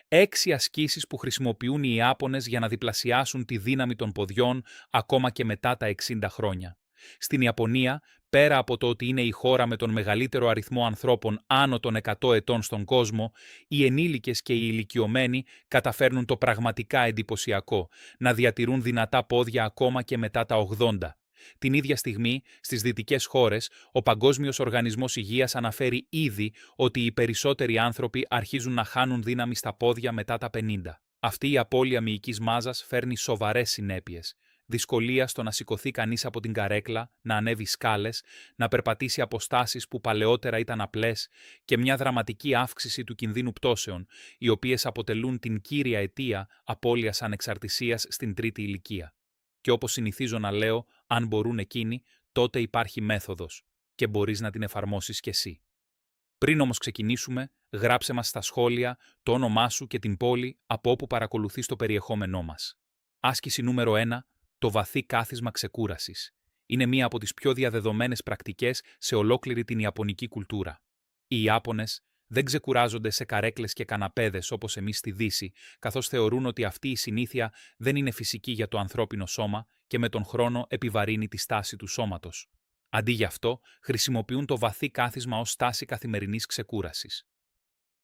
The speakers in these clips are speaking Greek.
6 ασκήσεις που χρησιμοποιούν οι Ιάπωνες για να διπλασιάσουν τη δύναμη των ποδιών ακόμα και μετά τα 60 χρόνια. Στην Ιαπωνία, πέρα από το ότι είναι η χώρα με τον μεγαλύτερο αριθμό ανθρώπων άνω των 100 ετών στον κόσμο, οι ενήλικες και οι ηλικιωμένοι καταφέρνουν το πραγματικά εντυπωσιακό, να διατηρούν δυνατά πόδια ακόμα και μετά τα 80. Την ίδια στιγμή, στις δυτικές χώρες, ο Παγκόσμιος Οργανισμός Υγείας αναφέρει ήδη ότι οι περισσότεροι άνθρωποι αρχίζουν να χάνουν δύναμη στα πόδια μετά τα 50. Αυτή η απώλεια μυϊκής μάζας φέρνει σοβαρές συνέπειες. Δυσκολία στο να σηκωθεί κανείς από την καρέκλα, να ανέβει σκάλες, να περπατήσει αποστάσεις που παλαιότερα ήταν απλές και μια δραματική αύξηση του κινδύνου πτώσεων, οι οποίες αποτελούν την κύρια αιτία απώλειας ανεξαρτησίας στην τρίτη ηλικία. Και όπως συνηθίζω να λέω, αν μπορούν εκείνοι, τότε υπάρχει μέθοδος και μπορείς να την εφαρμόσεις κι εσύ. Πριν όμως ξεκινήσουμε, γράψε μας στα σχόλια το όνομά σου και την πόλη από όπου παρακολουθείς το περιεχόμενό μας. Άσκηση νούμερο 1. Το βαθύ κάθισμα ξεκούρασης. Είναι μία από τις πιο διαδεδομένες πρακτικές σε ολόκληρη την Ιαπωνική κουλτούρα. Οι Ιάπωνες δεν ξεκουράζονται σε καρέκλες και καναπέδες όπως εμείς στη Δύση, καθώς θεωρούν ότι αυτή η συνήθεια δεν είναι φυσική για το ανθρώπινο σώμα και με τον χρόνο επιβαρύνει τη στάση του σώματος. Αντί γι' αυτό, χρησιμοποιούν το βαθύ κάθισμα ως στάση καθημερινής ξεκούρασης.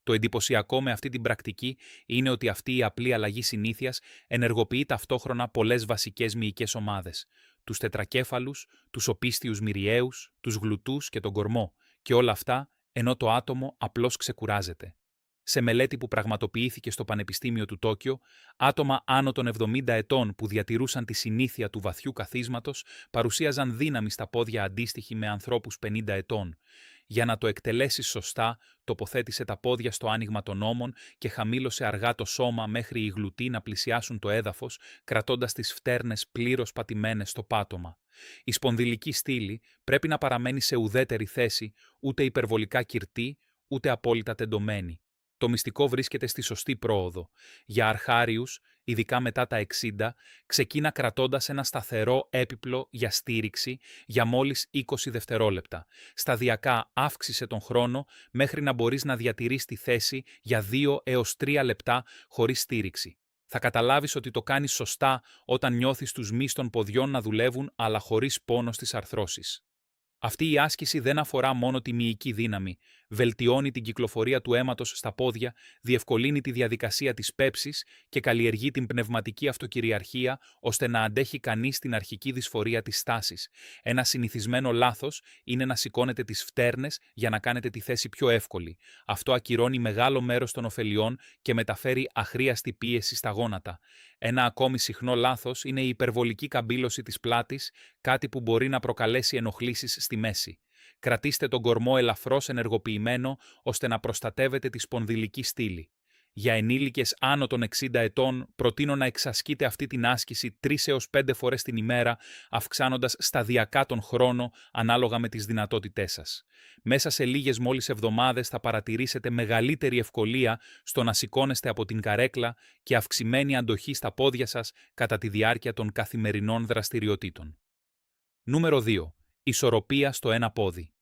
Το εντυπωσιακό με αυτή την πρακτική είναι ότι αυτή η απλή αλλαγή συνήθειας ενεργοποιεί ταυτόχρονα πολλές βασικές μυϊκές ομάδες: τους τετρακέφαλους, τους οπίστιους μυριαίους, τους γλουτούς και τον κορμό, και όλα αυτά ενώ το άτομο απλώς ξεκουράζεται. Σε μελέτη που πραγματοποιήθηκε στο Πανεπιστήμιο του Τόκιο, άτομα άνω των 70 ετών που διατηρούσαν τη συνήθεια του βαθιού καθίσματος παρουσίαζαν δύναμη στα πόδια αντίστοιχη με ανθρώπους 50 ετών. Για να το εκτελέσεις σωστά, τοποθέτησε τα πόδια στο άνοιγμα των ώμων και χαμήλωσε αργά το σώμα μέχρι οι γλουτοί να πλησιάσουν το έδαφος, κρατώντας τις φτέρνες πλήρως πατημένες στο πάτωμα. Η σπονδυλική στήλη πρέπει να παραμένει σε ουδέτερη θέση, ούτε υπερβολικά κυρτή, ούτε απόλυτα τεντωμένη. Το μυστικό βρίσκεται στη σωστή πρόοδο. Για αρχάριους, ειδικά μετά τα 60, ξεκίνα κρατώντας ένα σταθερό έπιπλο για στήριξη για μόλις 20 δευτερόλεπτα. Σταδιακά αύξησε τον χρόνο μέχρι να μπορείς να διατηρείς τη θέση για 2 έως 3 λεπτά χωρίς στήριξη. Θα καταλάβεις ότι το κάνεις σωστά όταν νιώθεις τους μυς των ποδιών να δουλεύουν αλλά χωρίς πόνο στις αρθρώσεις. Αυτή η άσκηση δεν αφορά μόνο τη μυϊκή δύναμη, βελτιώνει την κυκλοφορία του αίματος στα πόδια, διευκολύνει τη διαδικασία της πέψης και καλλιεργεί την πνευματική αυτοκυριαρχία ώστε να αντέχει κανείς την αρχική δυσφορία της στάσης. Ένα συνηθισμένο λάθος είναι να σηκώνετε τις φτέρνες για να κάνετε τη θέση πιο εύκολη. Αυτό ακυρώνει μεγάλο μέρος των ωφελιών και μεταφέρει αχρίαστη πίεση στα γόνατα. Ένα ακόμη συχνό λάθος είναι η υπερβολική καμπύλωση της πλάτης, κάτι που μπορεί να προκαλέσει ενοχλήσεις στη μέση. Κρατήστε τον κορμό ελαφρώς ενεργοποιημένο ώστε να προστατεύετε τη σπονδυλική στήλη. Για ενήλικες άνω των 60 ετών, προτείνω να εξασκείτε αυτή την άσκηση 3 έως 5 φορές την ημέρα, αυξάνοντας σταδιακά τον χρόνο ανάλογα με τις δυνατότητές σας. Μέσα σε λίγες μόλις εβδομάδες θα παρατηρήσετε μεγαλύτερη ευκολία στο να σηκώνεστε από την καρέκλα και αυξημένη αντοχή στα πόδια σας κατά τη διάρκεια των καθημερινών δραστηριοτήτων. Νούμερο 2. Ισορροπία στο ένα πόδι.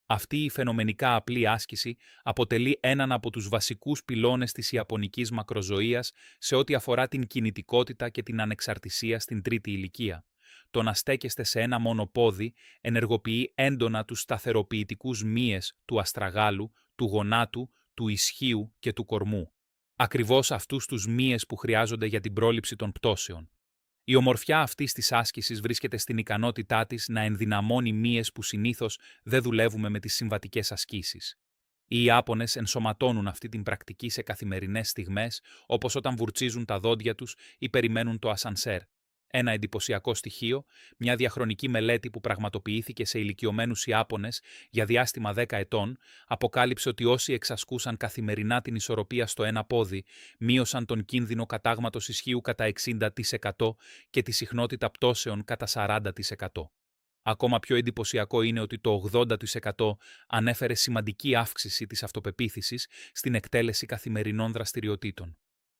Αυτή η φαινομενικά απλή άσκηση αποτελεί έναν από τους βασικούς πυλώνες της ιαπωνικής μακροζωίας σε ό,τι αφορά την κινητικότητα και την ανεξαρτησία στην τρίτη ηλικία. Το να στέκεστε σε ένα μόνο πόδι ενεργοποιεί έντονα τους σταθεροποιητικούς μύες του αστραγάλου, του γονάτου, του ισχύου και του κορμού. Ακριβώς αυτούς τους μύες που χρειάζονται για την πρόληψη των πτώσεων. Η ομορφιά αυτής της άσκησης βρίσκεται στην ικανότητά της να ενδυναμώνει μύες που συνήθως δεν δουλεύουμε με τις συμβατικές ασκήσεις. Οι Ιάπωνες ενσωματώνουν αυτή την πρακτική σε καθημερινές στιγμές, όπως όταν βουρτσίζουν τα δόντια τους ή περιμένουν το ασανσέρ. Ένα εντυπωσιακό στοιχείο, μια διαχρονική μελέτη που πραγματοποιήθηκε σε ηλικιωμένους Ιάπωνες για διάστημα 10 ετών, αποκάλυψε ότι όσοι εξασκούσαν καθημερινά την ισορροπία στο ένα πόδι, μείωσαν τον κίνδυνο κατάγματος ισχύου κατά 60% και τη συχνότητα πτώσεων κατά 40%. Ακόμα πιο εντυπωσιακό είναι ότι το 80% ανέφερε σημαντική αύξηση της αυτοπεποίθησης στην εκτέλεση καθημερινών δραστηριοτήτων.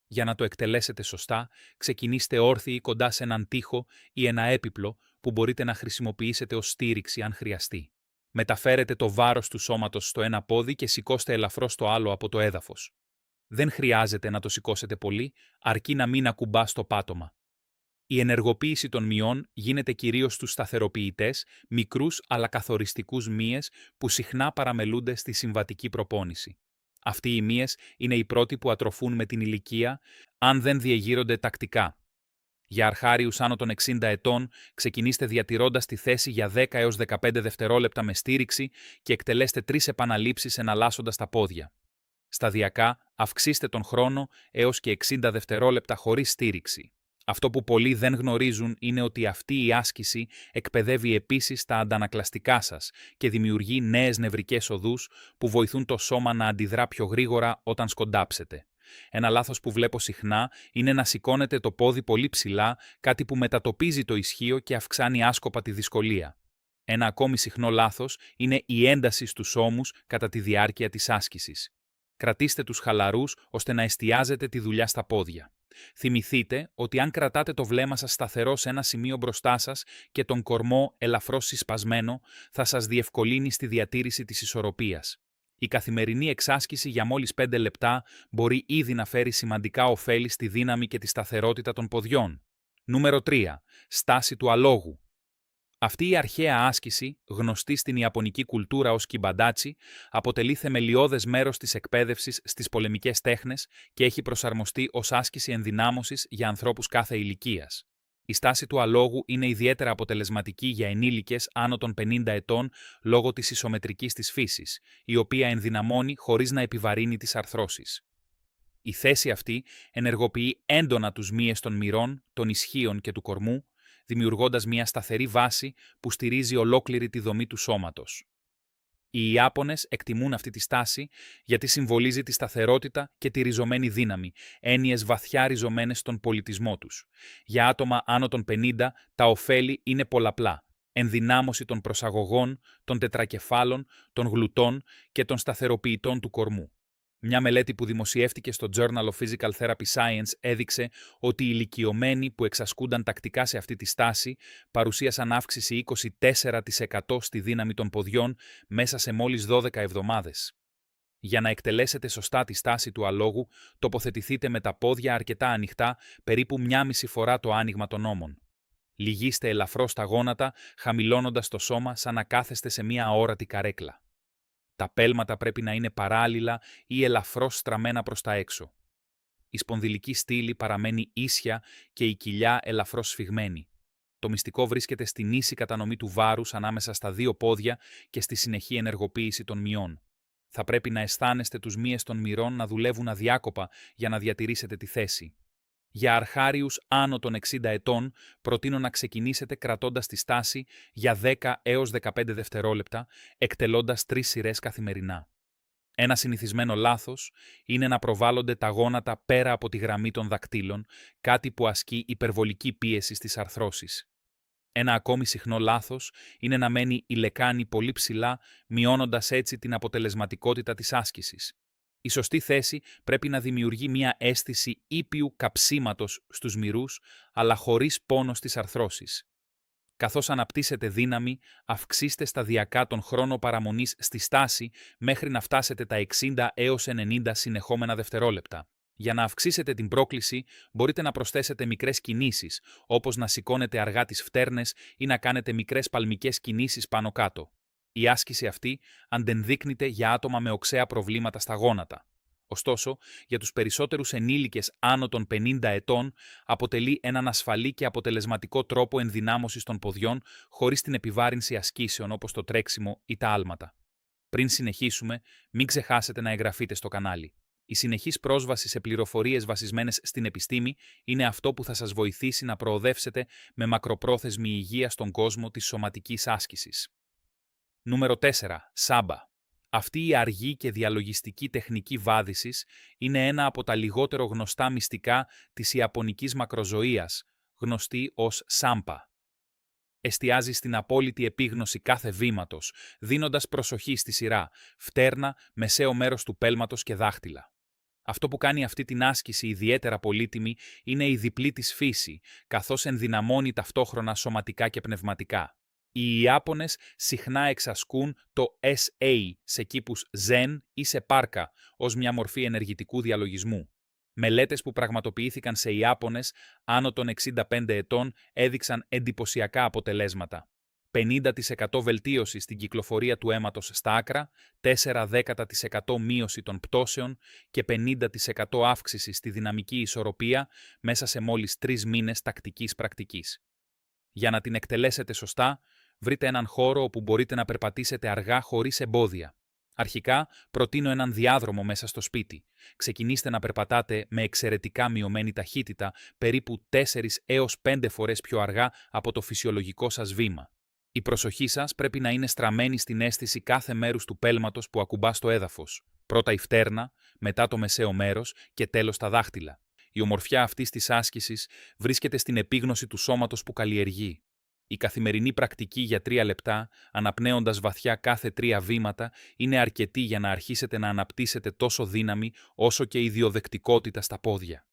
Για να το εκτελέσετε σωστά, ξεκινήστε όρθιοι κοντά σε έναν τοίχο ή ένα έπιπλο που μπορείτε να χρησιμοποιήσετε ως στήριξη αν χρειαστεί. Μεταφέρετε το βάρος του σώματος στο ένα πόδι και σηκώστε ελαφρώς το άλλο από το έδαφος. Δεν χρειάζεται να το σηκώσετε πολύ, αρκεί να μην ακουμπά στο πάτωμα. Η ενεργοποίηση των μειών γίνεται κυρίως στους σταθεροποιητές, μικρούς αλλά καθοριστικούς μύες που συχνά παραμελούνται στη συμβατική προπόνηση. Αυτοί οι μύες είναι οι πρώτοι που ατροφούν με την ηλικία, αν δεν διεγείρονται τακτικά. Για αρχάριους άνω των 60 ετών, ξεκινήστε διατηρώντας τη θέση για 10 έως 15 δευτερόλεπτα με στήριξη και εκτελέστε 3 επαναλήψεις εναλλάσσοντας τα πόδια. Σταδιακά, αυξήστε τον χρόνο έως και 60 δευτερόλεπτα χωρίς στήριξη. Αυτό που πολλοί δεν γνωρίζουν είναι ότι αυτή η άσκηση εκπαιδεύει επίσης τα αντανακλαστικά σας και δημιουργεί νέες νευρικές οδούς που βοηθούν το σώμα να αντιδρά πιο γρήγορα όταν σκοντάψετε. Ένα λάθος που βλέπω συχνά είναι να σηκώνετε το πόδι πολύ ψηλά, κάτι που μετατοπίζει το ισχύο και αυξάνει άσκοπα τη δυσκολία. Ένα ακόμη συχνό λάθος είναι η ένταση στους ώμους κατά τη διάρκεια της άσκησης. Κρατήστε τους χαλαρούς ώστε να εστιάζετε τη δουλειά στα πόδια. Θυμηθείτε ότι αν κρατάτε το βλέμμα σας σταθερό σε ένα σημείο μπροστά σας και τον κορμό ελαφρώς συσπασμένο, θα σας διευκολύνει στη διατήρηση της ισορροπίας. Η καθημερινή εξάσκηση για μόλις 5 λεπτά μπορεί ήδη να φέρει σημαντικά ωφέλη στη δύναμη και τη σταθερότητα των ποδιών. Νούμερο 3. Στάση του αλόγου. Αυτή η αρχαία άσκηση, γνωστή στην ιαπωνική κουλτούρα ως κιμπαντάτσι, αποτελεί θεμελιώδες μέρος της εκπαίδευσης στις πολεμικές τέχνες και έχει προσαρμοστεί ως άσκηση ενδυνάμωσης για ανθρώπους κάθε ηλικίας. Η στάση του αλόγου είναι ιδιαίτερα αποτελεσματική για ενήλικες άνω των 50 ετών λόγω της ισομετρικής της φύσης, η οποία ενδυναμώνει χωρίς να επιβαρύνει τις αρθρώσεις. Η θέση αυτή ενεργοποιεί έντονα τους μύες των μυρών, των ισχύων και του κορμού, δημιουργώντας μια σταθερή βάση που στηρίζει ολόκληρη τη δομή του σώματος. Οι Ιάπωνες εκτιμούν αυτή τη στάση γιατί συμβολίζει τη σταθερότητα και τη ριζωμένη δύναμη, έννοιες βαθιά ριζωμένες στον πολιτισμό τους. Για άτομα άνω των 50, τα ωφέλη είναι πολλαπλά. Ενδυνάμωση των προσαγωγών, των τετρακεφάλων, των γλουτών και των σταθεροποιητών του κορμού. Μια μελέτη που δημοσιεύτηκε στο Journal of Physical Therapy Science έδειξε ότι οι ηλικιωμένοι που εξασκούνταν τακτικά σε αυτή τη στάση παρουσίασαν αύξηση 24% στη δύναμη των ποδιών μέσα σε μόλις 12 εβδομάδες. Για να εκτελέσετε σωστά τη στάση του αλόγου, τοποθετηθείτε με τα πόδια αρκετά ανοιχτά, περίπου 1,5 φορά το άνοιγμα των ώμων. Λυγίστε ελαφρώς τα γόνατα, χαμηλώνοντας το σώμα σαν να κάθεστε σε μια αόρατη καρέκλα. Τα πέλματα πρέπει να είναι παράλληλα ή ελαφρώς στραμμένα προς τα έξω. Η σπονδυλική στήλη παραμένει ίσια και η κοιλιά ελαφρώς σφιγμένη. Το μυστικό βρίσκεται στην ίση κατανομή του βάρους ανάμεσα στα δύο πόδια και στη συνεχή ενεργοποίηση των μειών. Θα πρέπει να αισθάνεστε τους μύες των μυρών να δουλεύουν αδιάκοπα για να διατηρήσετε τη θέση. Για αρχάριους άνω των 60 ετών, προτείνω να ξεκινήσετε κρατώντας τη στάση για 10 έως 15 δευτερόλεπτα, εκτελώντας 3 σειρές καθημερινά. Ένα συνηθισμένο λάθος είναι να προβάλλονται τα γόνατα πέρα από τη γραμμή των δακτύλων, κάτι που ασκεί υπερβολική πίεση στις αρθρώσεις. Ένα ακόμη συχνό λάθος είναι να μένει η λεκάνη πολύ ψηλά, μειώνοντας έτσι την αποτελεσματικότητα της άσκησης. Η σωστή θέση πρέπει να δημιουργεί μια αίσθηση ήπιου καψίματος στους μυρούς, αλλά χωρίς πόνο στις αρθρώσεις. Καθώς αναπτύσσετε δύναμη, αυξήστε σταδιακά τον χρόνο παραμονής στη στάση μέχρι να φτάσετε τα 60 έως 90 συνεχόμενα δευτερόλεπτα. Για να αυξήσετε την πρόκληση, μπορείτε να προσθέσετε μικρές κινήσεις, όπως να σηκώνετε αργά τις φτέρνες ή να κάνετε μικρές παλμικές κινήσεις πάνω κάτω. Η άσκηση αυτή αντενδείκνυται για άτομα με οξέα προβλήματα στα γόνατα. Ωστόσο, για τους περισσότερους ενήλικες άνω των 50 ετών, αποτελεί έναν ασφαλή και αποτελεσματικό τρόπο ενδυνάμωσης των ποδιών χωρίς την επιβάρυνση ασκήσεων όπως το τρέξιμο ή τα άλματα. Πριν συνεχίσουμε, μην ξεχάσετε να εγγραφείτε στο κανάλι. Η συνεχής πρόσβαση σε πληροφορίες βασισμένες στην επιστήμη είναι αυτό που θα σας βοηθήσει να προοδεύσετε με μακροπρόθεσμη υγεία στον κόσμο της σωματικής άσκησης. Νούμερο 4. Σάμπα. Αυτή η αργή και διαλογιστική τεχνική βάδισης είναι ένα από τα λιγότερο γνωστά μυστικά της ιαπωνικής μακροζωίας, γνωστή ως σάμπα. Εστιάζει στην απόλυτη επίγνωση κάθε βήματος, δίνοντας προσοχή στη σειρά, φτέρνα, μεσαίο μέρος του πέλματος και δάχτυλα. Αυτό που κάνει αυτή την άσκηση ιδιαίτερα πολύτιμη είναι η διπλή της φύση, καθώς ενδυναμώνει ταυτόχρονα σωματικά και πνευματικά. Οι Ιάπωνες συχνά εξασκούν το SA σε κήπους Zen ή σε πάρκα ως μια μορφή ενεργητικού διαλογισμού. Μελέτες που πραγματοποιήθηκαν σε Ιάπωνες άνω των 65 ετών έδειξαν εντυπωσιακά αποτελέσματα. 50% βελτίωση στην κυκλοφορία του αίματος στα άκρα, 4/10% μείωση των πτώσεων και 50% αύξηση στη δυναμική ισορροπία μέσα σε μόλις 3 μήνες τακτικής πρακτικής. Για να την εκτελέσετε σωστά, βρείτε έναν χώρο όπου μπορείτε να περπατήσετε αργά χωρίς εμπόδια. Αρχικά, προτείνω έναν διάδρομο μέσα στο σπίτι. Ξεκινήστε να περπατάτε με εξαιρετικά μειωμένη ταχύτητα, περίπου 4 έως 5 φορές πιο αργά από το φυσιολογικό σας βήμα. Η προσοχή σας πρέπει να είναι στραμμένη στην αίσθηση κάθε μέρους του πέλματος που ακουμπά στο έδαφος. Πρώτα η φτέρνα, μετά το μεσαίο μέρος και τέλος τα δάχτυλα. Η ομορφιά αυτής της άσκησης βρίσκεται στην επίγνωση του σώματος που καλλιεργεί. Η καθημερινή πρακτική για 3 λεπτά, αναπνέοντας βαθιά κάθε 3 βήματα, είναι αρκετή για να αρχίσετε να αναπτύσσετε τόσο δύναμη όσο και ιδιοδεκτικότητα στα πόδια.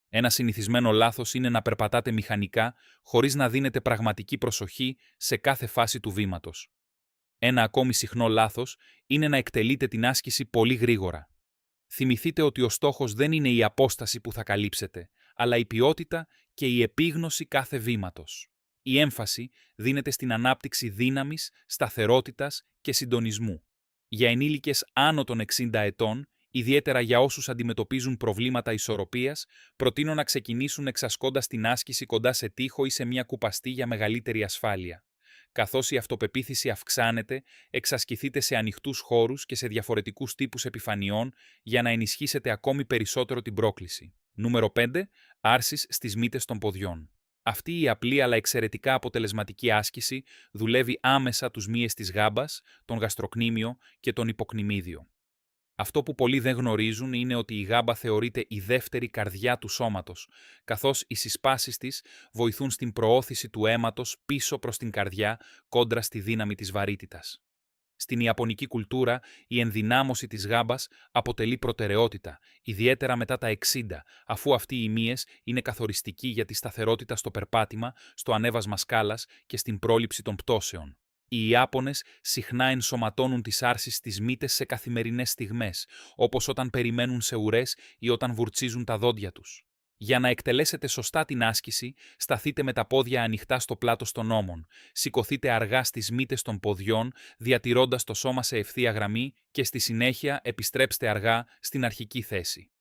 Ένα συνηθισμένο λάθος είναι να περπατάτε μηχανικά χωρίς να δίνετε πραγματική προσοχή σε κάθε φάση του βήματος. Ένα ακόμη συχνό λάθος είναι να εκτελείτε την άσκηση πολύ γρήγορα. Θυμηθείτε ότι ο στόχος δεν είναι η απόσταση που θα καλύψετε, αλλά η ποιότητα και η επίγνωση κάθε βήματος. Η έμφαση δίνεται στην ανάπτυξη δύναμης, σταθερότητας και συντονισμού. Για ενήλικες άνω των 60 ετών, ιδιαίτερα για όσους αντιμετωπίζουν προβλήματα ισορροπίας, προτείνω να ξεκινήσουν εξασκώντας την άσκηση κοντά σε τοίχο ή σε μια κουπαστή για μεγαλύτερη ασφάλεια. Καθώς η αυτοπεποίθηση αυξάνεται, εξασκηθείτε σε ανοιχτούς χώρους και σε διαφορετικούς τύπους επιφανειών για να ενισχύσετε ακόμη περισσότερο την πρόκληση. Νούμερο 5. Άρσεις στις μύτες των ποδιών. Αυτή η απλή αλλά εξαιρετικά αποτελεσματική άσκηση δουλεύει άμεσα τους μύες της γάμπας, τον γαστροκνήμιο και τον υποκνημίδιο. Αυτό που πολλοί δεν γνωρίζουν είναι ότι η γάμπα θεωρείται η δεύτερη καρδιά του σώματος, καθώς οι συσπάσεις της βοηθούν στην προώθηση του αίματος πίσω προς την καρδιά κόντρα στη δύναμη της βαρύτητας. Στην ιαπωνική κουλτούρα, η ενδυνάμωση της γάμπας αποτελεί προτεραιότητα, ιδιαίτερα μετά τα 60, αφού αυτοί οι μύες είναι καθοριστικοί για τη σταθερότητα στο περπάτημα, στο ανέβασμα σκάλας και στην πρόληψη των πτώσεων. Οι Ιάπωνες συχνά ενσωματώνουν τις άρσεις στις μύτες σε καθημερινές στιγμές, όπως όταν περιμένουν σε ουρές ή όταν βουρτσίζουν τα δόντια τους. Για να εκτελέσετε σωστά την άσκηση, σταθείτε με τα πόδια ανοιχτά στο πλάτος των ώμων, σηκωθείτε αργά στις μύτες των ποδιών, διατηρώντας το σώμα σε ευθεία γραμμή και στη συνέχεια επιστρέψτε αργά στην αρχική θέση.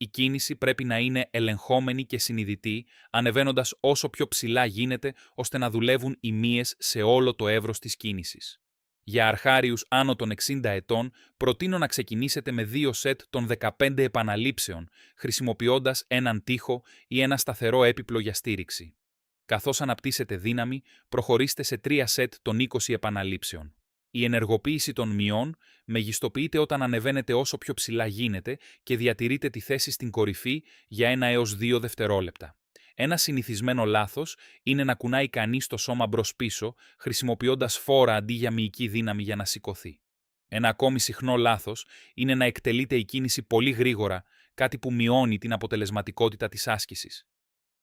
Η κίνηση πρέπει να είναι ελεγχόμενη και συνειδητή, ανεβαίνοντας όσο πιο ψηλά γίνεται, ώστε να δουλεύουν οι μύες σε όλο το εύρος της κίνησης. Για αρχάριους άνω των 60 ετών, προτείνω να ξεκινήσετε με 2 σετ των 15 επαναλήψεων, χρησιμοποιώντας έναν τοίχο ή ένα σταθερό έπιπλο για στήριξη. Καθώς αναπτύσσετε δύναμη, προχωρήστε σε 3 σετ των 20 επαναλήψεων. Η ενεργοποίηση των μειών μεγιστοποιείται όταν ανεβαίνετε όσο πιο ψηλά γίνεται και διατηρείτε τη θέση στην κορυφή για 1 έως 2 δευτερόλεπτα. Ένα συνηθισμένο λάθος είναι να κουνάει κανείς το σώμα μπρος-πίσω, χρησιμοποιώντας φόρα αντί για μυϊκή δύναμη για να σηκωθεί. Ένα ακόμη συχνό λάθος είναι να εκτελείτε η κίνηση πολύ γρήγορα, κάτι που μειώνει την αποτελεσματικότητα της άσκησης.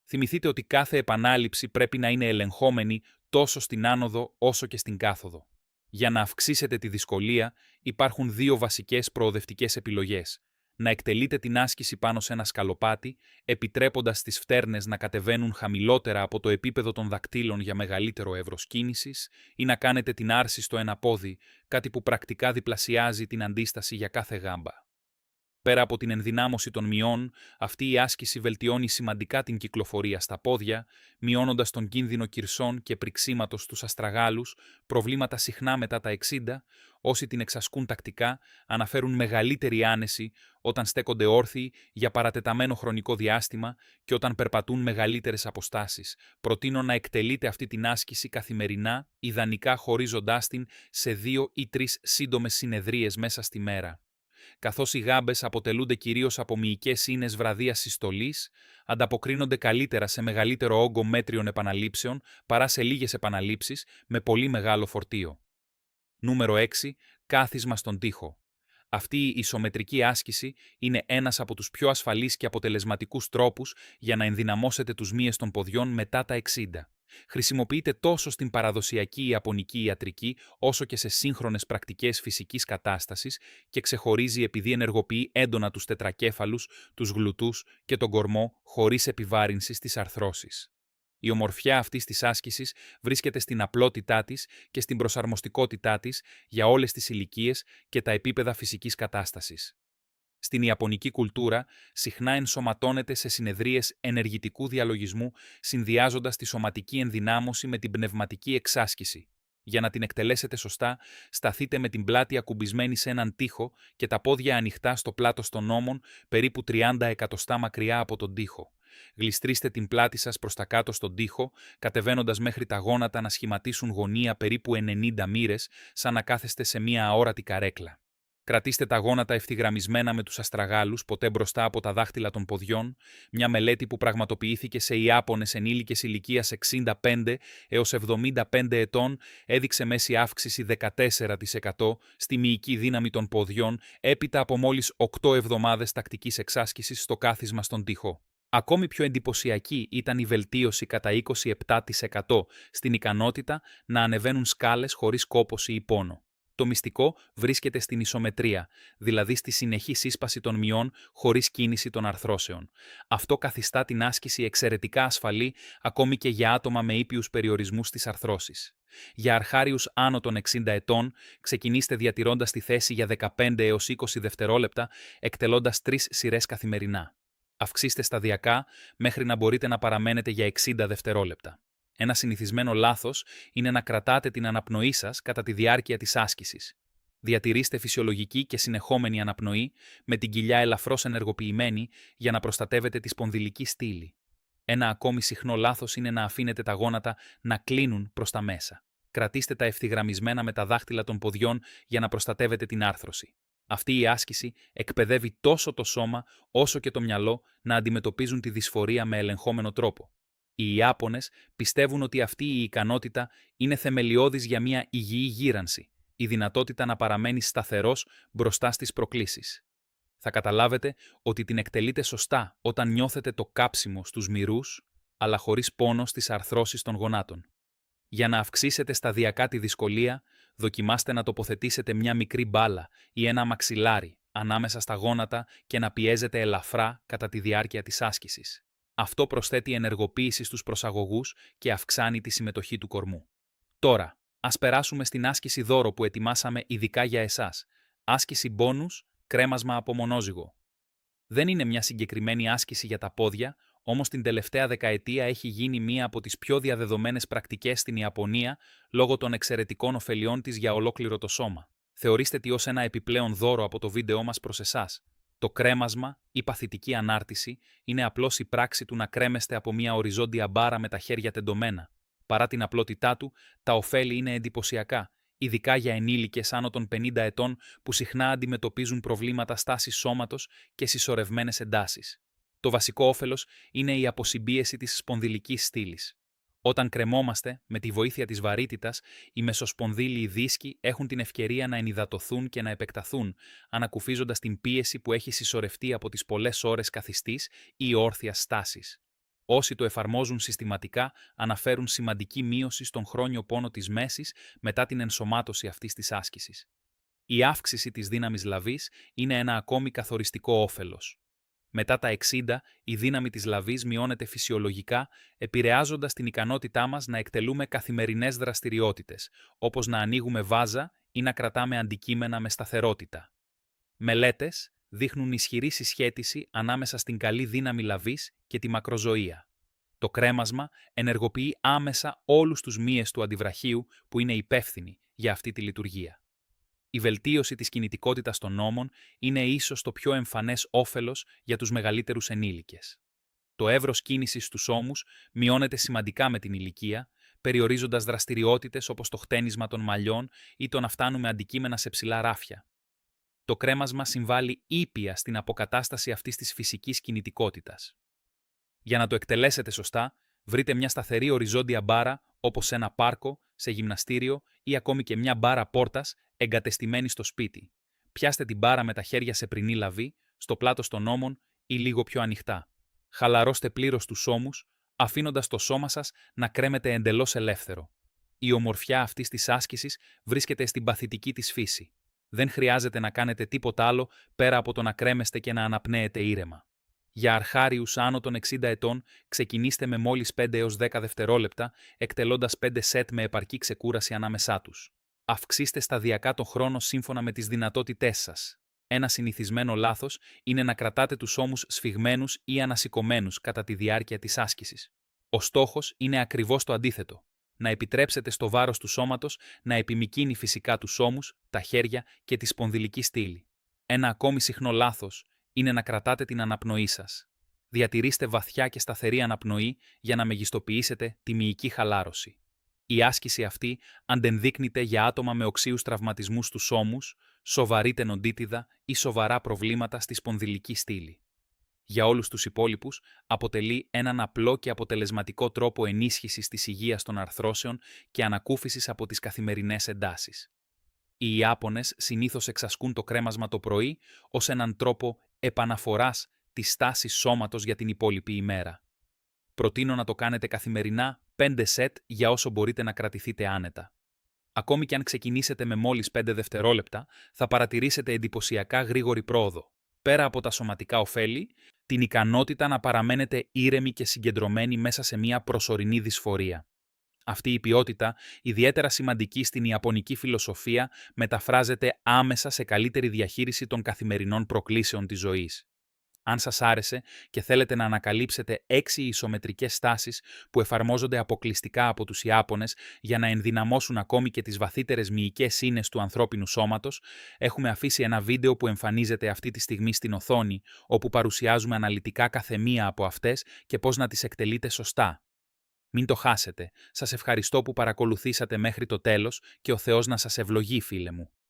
Θυμηθείτε ότι κάθε επανάληψη πρέπει να είναι ελεγχόμενη τόσο στην άνοδο όσο και στην κάθοδο. Για να αυξήσετε τη δυσκολία, υπάρχουν 2 βασικές προοδευτικές επιλογές. Να εκτελείτε την άσκηση πάνω σε ένα σκαλοπάτι, επιτρέποντας τις φτέρνες να κατεβαίνουν χαμηλότερα από το επίπεδο των δακτύλων για μεγαλύτερο εύρος κίνησης, ή να κάνετε την άρση στο ένα πόδι, κάτι που πρακτικά διπλασιάζει την αντίσταση για κάθε γάμπα. Πέρα από την ενδυνάμωση των μειών, αυτή η άσκηση βελτιώνει σημαντικά την κυκλοφορία στα πόδια, μειώνοντας τον κίνδυνο κυρσών και πριξίματος στους αστραγάλους, προβλήματα συχνά μετά τα 60, όσοι την εξασκούν τακτικά αναφέρουν μεγαλύτερη άνεση όταν στέκονται όρθιοι για παρατεταμένο χρονικό διάστημα και όταν περπατούν μεγαλύτερες αποστάσεις. Προτείνω να εκτελείτε αυτή την άσκηση καθημερινά, ιδανικά χωρίζοντάς την σε 2 ή 3 σύντομες συνεδρίες μέσα στη μέρα. Καθώς οι γάμπες αποτελούνται κυρίως από μυϊκές ίνες βραδίας συστολής, ανταποκρίνονται καλύτερα σε μεγαλύτερο όγκο μέτριων επαναλήψεων παρά σε λίγες επαναλήψεις με πολύ μεγάλο φορτίο. Νούμερο 6. Κάθισμα στον τοίχο. Αυτή η ισομετρική άσκηση είναι ένας από τους πιο ασφαλείς και αποτελεσματικούς τρόπους για να ενδυναμώσετε τους μύες των ποδιών μετά τα 60. Χρησιμοποιείται τόσο στην παραδοσιακή ιαπωνική ιατρική, όσο και σε σύγχρονες πρακτικές φυσικής κατάστασης και ξεχωρίζει επειδή ενεργοποιεί έντονα τους τετρακέφαλους, τους γλουτούς και τον κορμό χωρίς επιβάρυνση στις αρθρώσεις. Η ομορφιά αυτής της άσκησης βρίσκεται στην απλότητά της και στην προσαρμοστικότητά της για όλες τις ηλικίες και τα επίπεδα φυσικής κατάστασης. Στην ιαπωνική κουλτούρα συχνά ενσωματώνεται σε συνεδρίες ενεργητικού διαλογισμού, συνδυάζοντας τη σωματική ενδυνάμωση με την πνευματική εξάσκηση. Για να την εκτελέσετε σωστά, σταθείτε με την πλάτη ακουμπισμένη σε έναν τοίχο και τα πόδια ανοιχτά στο πλάτος των ώμων, περίπου 30 εκατοστά μακριά από τον τοίχο. Γλιστρίστε την πλάτη σας προς τα κάτω στον τοίχο, κατεβαίνοντας μέχρι τα γόνατα να σχηματίσουν γωνία περίπου 90 μοίρες, σαν να κάθεστε σε μια αόρατη καρέκλα. Κρατήστε τα γόνατα ευθυγραμμισμένα με τους αστραγάλους, ποτέ μπροστά από τα δάχτυλα των ποδιών. Μια μελέτη που πραγματοποιήθηκε σε Ιάπωνες ενήλικες ηλικίας 65 έως 75 ετών έδειξε μέση αύξηση 14% στη μυϊκή δύναμη των ποδιών έπειτα από μόλις 8 εβδομάδες τακτικής εξάσκησης στο κάθισμα στον τοίχο. Ακόμη πιο εντυπωσιακή ήταν η βελτίωση κατά 27% στην ικανότητα να ανεβαίνουν σκάλες χωρίς κόπωση ή πόνο. Το μυστικό βρίσκεται στην ισομετρία, δηλαδή στη συνεχή σύσπαση των μειών χωρίς κίνηση των αρθρώσεων. Αυτό καθιστά την άσκηση εξαιρετικά ασφαλή ακόμη και για άτομα με ήπιους περιορισμούς στις αρθρώσεις. Για αρχάριους άνω των 60 ετών, ξεκινήστε διατηρώντας τη θέση για 15 έως 20 δευτερόλεπτα, εκτελώντας 3 σειρές καθημερινά. Αυξήστε σταδιακά μέχρι να μπορείτε να παραμένετε για 60 δευτερόλεπτα. Ένα συνηθισμένο λάθος είναι να κρατάτε την αναπνοή σας κατά τη διάρκεια της άσκησης. Διατηρήστε φυσιολογική και συνεχόμενη αναπνοή με την κοιλιά ελαφρώς ενεργοποιημένη για να προστατεύετε τη σπονδυλική στήλη. Ένα ακόμη συχνό λάθος είναι να αφήνετε τα γόνατα να κλείνουν προς τα μέσα. Κρατήστε τα ευθυγραμμισμένα με τα δάχτυλα των ποδιών για να προστατεύετε την άρθρωση. Αυτή η άσκηση εκπαιδεύει τόσο το σώμα όσο και το μυαλό να αντιμετωπίζουν τη δυσφορία με ελεγχόμενο τρόπο. Οι Ιάπωνες πιστεύουν ότι αυτή η ικανότητα είναι θεμελιώδης για μια υγιή γύρανση, η δυνατότητα να παραμένεις σταθερός μπροστά στις προκλήσεις. Θα καταλάβετε ότι την εκτελείτε σωστά όταν νιώθετε το κάψιμο στους μυρούς, αλλά χωρίς πόνο στις αρθρώσεις των γονάτων. Για να αυξήσετε σταδιακά τη δυσκολία, δοκιμάστε να τοποθετήσετε μια μικρή μπάλα ή ένα μαξιλάρι ανάμεσα στα γόνατα και να πιέζετε ελαφρά κατά τη διάρκεια της άσκησης. Αυτό προσθέτει ενεργοποίηση στους προσαγωγούς και αυξάνει τη συμμετοχή του κορμού. Τώρα, ας περάσουμε στην άσκηση δώρο που ετοιμάσαμε ειδικά για εσάς. Άσκηση μπόνους, κρέμασμα από μονόζυγο. Δεν είναι μια συγκεκριμένη άσκηση για τα πόδια, όμως την τελευταία δεκαετία έχει γίνει μία από τις πιο διαδεδομένες πρακτικές στην Ιαπωνία λόγω των εξαιρετικών ωφελιών της για ολόκληρο το σώμα. Θεωρήστε τη ως ένα επιπλέον δώρο από το βίντεό μας προς εσάς. Το κρέμασμα ή παθητική ανάρτηση είναι απλώς η πράξη του να κρέμεστε από μια οριζόντια μπάρα με τα χέρια τεντωμένα. Παρά την απλότητά του, τα ωφέλη είναι εντυπωσιακά, ειδικά για ενήλικες άνω των 50 ετών που συχνά αντιμετωπίζουν προβλήματα στάσης σώματος και συσσωρευμένες εντάσεις. Το βασικό όφελος είναι η αποσυμπίεση της σπονδυλικής στήλης. Όταν κρεμόμαστε, με τη βοήθεια της βαρύτητας, οι μεσοσπονδύλιοι δίσκοι έχουν την ευκαιρία να ενυδατωθούν και να επεκταθούν, ανακουφίζοντας την πίεση που έχει συσσωρευτεί από τις πολλές ώρες καθιστής ή όρθιας στάσης. Όσοι το εφαρμόζουν συστηματικά αναφέρουν σημαντική μείωση στον χρόνιο πόνο της μέσης μετά την ενσωμάτωση αυτής της άσκησης. Η αύξηση της δύναμης λαβής είναι ένα ακόμη καθοριστικό όφελος. Μετά τα 60, η δύναμη της λαβής μειώνεται φυσιολογικά, επηρεάζοντας την ικανότητά μας να εκτελούμε καθημερινές δραστηριότητες, όπως να ανοίγουμε βάζα ή να κρατάμε αντικείμενα με σταθερότητα. Μελέτες δείχνουν ισχυρή συσχέτιση ανάμεσα στην καλή δύναμη λαβής και τη μακροζωία. Το κρέμασμα ενεργοποιεί άμεσα όλους τους μύες του αντιβραχίου που είναι υπεύθυνοι για αυτή τη λειτουργία. Η βελτίωση της κινητικότητας των ώμων είναι ίσως το πιο εμφανές όφελος για τους μεγαλύτερους ενήλικες. Το εύρος κίνησης στους ώμους μειώνεται σημαντικά με την ηλικία, περιορίζοντας δραστηριότητες όπως το χτένισμα των μαλλιών ή το να φτάνουμε αντικείμενα σε ψηλά ράφια. Το κρέμασμα συμβάλλει ήπια στην αποκατάσταση αυτής της φυσικής κινητικότητας. Για να το εκτελέσετε σωστά, βρείτε μια σταθερή οριζόντια μπάρα όπως σε ένα πάρκο, σε γυμναστήριο ή ακόμη και μια μπάρα πόρτας εγκατεστημένη στο σπίτι. Πιάστε την μπάρα με τα χέρια σε πρινή λαβή, στο πλάτος των ώμων ή λίγο πιο ανοιχτά. Χαλαρώστε πλήρως τους ώμους, αφήνοντας το σώμα σας να κρέμεται εντελώς ελεύθερο. Η ομορφιά αυτής της άσκησης βρίσκεται στην παθητική της φύση. Δεν χρειάζεται να κάνετε τίποτα άλλο πέρα από το να κρέμεστε και να αναπνέετε ήρεμα. Για αρχάριους άνω των 60 ετών, ξεκινήστε με μόλις 5 έως 10 δευτερόλεπτα, εκτελώντας 5 σετ με επαρκή ξεκούραση ανάμεσά τους. Αυξήστε σταδιακά τον χρόνο σύμφωνα με τις δυνατότητές σας. Ένα συνηθισμένο λάθος είναι να κρατάτε τους ώμους σφιγμένους ή ανασηκωμένους κατά τη διάρκεια της άσκησης. Ο στόχος είναι ακριβώς το αντίθετο. Να επιτρέψετε στο βάρος του σώματος να επιμικρύνει φυσικά τους ώμους, τα χέρια και τη σπονδυλική στήλη. Ένα ακόμη συχνό λάθος είναι να κρατάτε την αναπνοή σας. Διατηρήστε βαθιά και σταθερή αναπνοή για να μεγιστοποιήσετε τη μυϊκή χαλάρωση. Η άσκηση αυτή αντενδείκνυται για άτομα με οξύους τραυματισμούς στους ώμους, σοβαρή τενοντίτιδα ή σοβαρά προβλήματα στη σπονδυλική στήλη. Για όλους τους υπόλοιπους, αποτελεί έναν απλό και αποτελεσματικό τρόπο ενίσχυσης της υγείας των αρθρώσεων και ανακούφισης από τις καθημερινές εντάσεις. Οι Ιάπωνες συνήθως εξασκούν το κρέμασμα το πρωί ως έναν τρόπο επαναφοράς της στάσης σώματος για την υπόλοιπη ημέρα. Προτείνω να το κάνετε καθημερινά 5 σετ για όσο μπορείτε να κρατηθείτε άνετα. Ακόμη και αν ξεκινήσετε με μόλις 5 δευτερόλεπτα, θα παρατηρήσετε εντυπωσιακά γρήγορη πρόοδο. Πέρα από τα σωματικά ωφέλη, την ικανότητα να παραμένετε ήρεμοι και συγκεντρωμένοι μέσα σε μια προσωρινή δυσφορία. Αυτή η ποιότητα, ιδιαίτερα σημαντική στην ιαπωνική φιλοσοφία, μεταφράζεται άμεσα σε καλύτερη διαχείριση των καθημερινών προκλήσεων της ζωής. Αν σας άρεσε και θέλετε να ανακαλύψετε 6 ισομετρικές στάσεις που εφαρμόζονται αποκλειστικά από τους Ιάπωνες για να ενδυναμώσουν ακόμη και τις βαθύτερες μυϊκές ίνες του ανθρώπινου σώματος, έχουμε αφήσει ένα βίντεο που εμφανίζεται αυτή τη στιγμή στην οθόνη, όπου παρουσιάζουμε αναλυτικά καθεμία από αυτές και πώς να τις εκτελείτε σωστά. Μην το χάσετε. Σας ευχαριστώ που παρακολουθήσατε μέχρι το τέλος και ο Θεός να σας ευλογεί, φίλε μου.